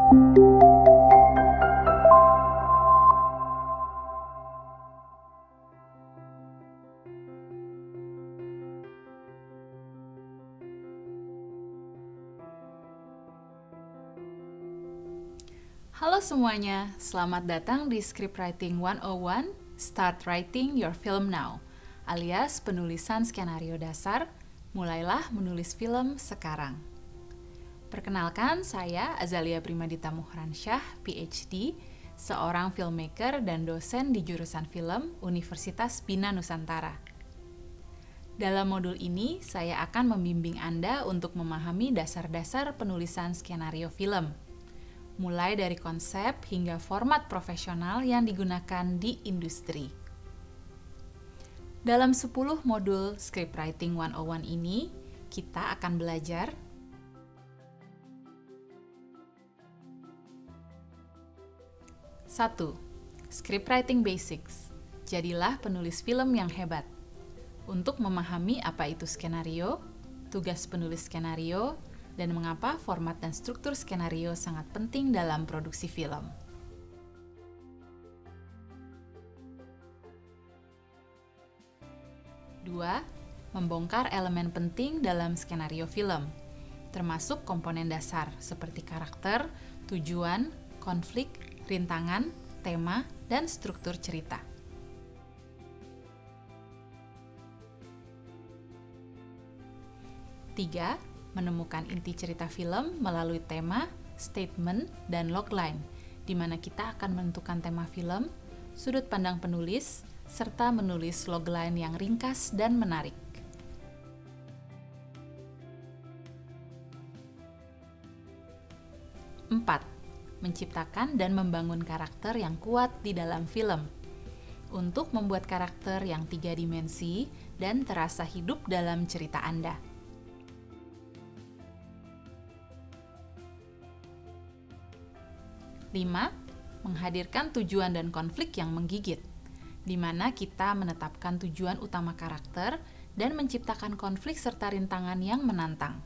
Halo semuanya, selamat datang di Scriptwriting 101, Start Writing Your Film Now, alias penulisan skenario dasar, mulailah menulis film sekarang. Perkenalkan, saya Azalia Primadita Muhransyah, PhD, seorang filmmaker dan dosen di jurusan film Universitas Bina Nusantara. Dalam modul ini, saya akan membimbing Anda untuk memahami dasar-dasar penulisan skenario film, mulai dari konsep hingga format profesional yang digunakan di industri. Dalam 10 modul Scriptwriting 101 ini, kita akan belajar 1. Scriptwriting Basics. Jadilah penulis film yang hebat. Untuk memahami apa itu skenario, tugas penulis skenario, dan mengapa format dan struktur skenario sangat penting dalam produksi film. Dua, membongkar elemen penting dalam skenario film, termasuk komponen dasar seperti karakter, tujuan, konflik, rintangan, tema, dan struktur cerita. 3. Menemukan inti cerita film melalui tema, statement, dan logline, di mana kita akan menentukan tema film, sudut pandang penulis, serta menulis logline yang ringkas dan menarik. 4. Menciptakan dan membangun karakter yang kuat di dalam film, untuk membuat karakter yang 3 dimensi dan terasa hidup dalam cerita Anda. 5. Menghadirkan tujuan dan konflik yang menggigit, di mana kita menetapkan tujuan utama karakter dan menciptakan konflik serta rintangan yang menantang.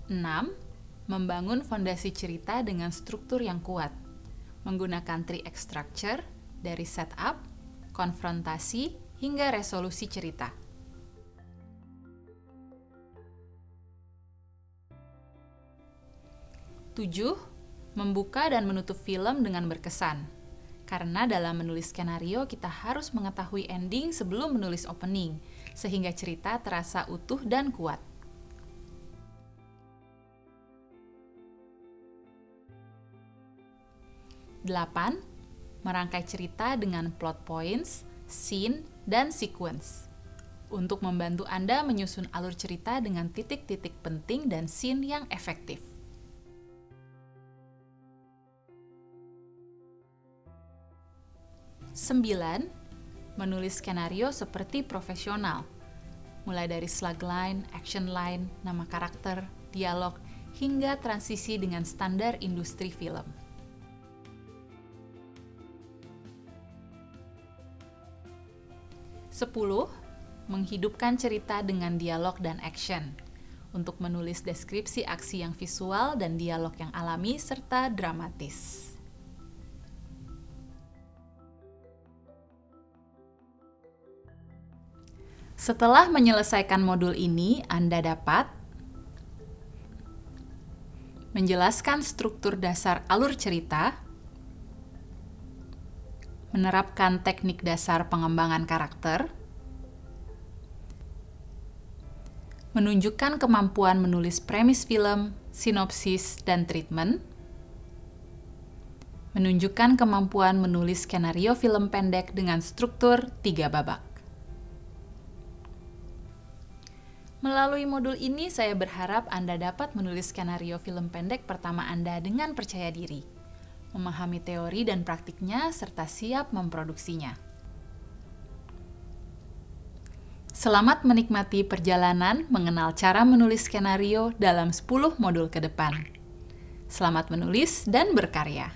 6. Membangun fondasi cerita dengan struktur yang kuat, menggunakan 3X structure dari setup, konfrontasi, hingga resolusi cerita. 7. Membuka dan menutup film dengan berkesan. Karena dalam menulis skenario, kita harus mengetahui ending sebelum menulis opening, sehingga cerita terasa utuh dan kuat. 8. Merangkai cerita dengan plot points, scene, dan sequence, untuk membantu Anda menyusun alur cerita dengan titik-titik penting dan scene yang efektif. 9. Menulis skenario seperti profesional, mulai dari slugline, action line, nama karakter, dialog, hingga transisi dengan standar industri film. 10. Menghidupkan cerita dengan dialog dan action, untuk menulis deskripsi aksi yang visual dan dialog yang alami serta dramatis. Setelah menyelesaikan modul ini, Anda dapat menjelaskan struktur dasar alur cerita, menerapkan teknik dasar pengembangan karakter, menunjukkan kemampuan menulis premis film, sinopsis, dan treatment, menunjukkan kemampuan menulis skenario film pendek dengan struktur 3 babak. Melalui modul ini, saya berharap Anda dapat menulis skenario film pendek pertama Anda dengan percaya diri, memahami teori dan praktiknya, serta siap memproduksinya. Selamat menikmati perjalanan mengenal cara menulis skenario dalam 10 modul ke depan. Selamat menulis dan berkarya!